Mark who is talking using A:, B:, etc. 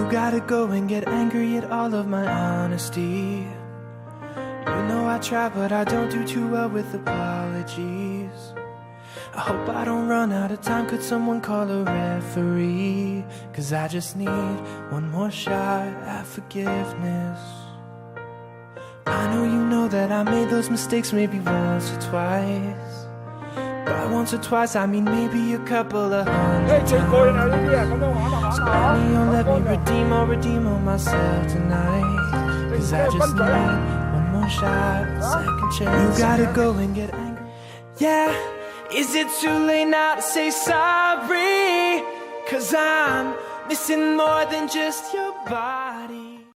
A: gotta go and get angry at all of my honesty. You know I try, but I don't do too well with apologies. I hope I don't run out of time. Could someone call a referee? Cause I just need one more shot at forgiveness. I know you know that I made those mistakes maybe once or twice. By once or twice I mean maybe a couple of hundred times. So honey, you'll let me redeem all myself tonight. Cause I just need one more shot, second chance. You gotta go and get angry. Yeah, is it too late now to say sorry? Cause I'm missing more than just your body.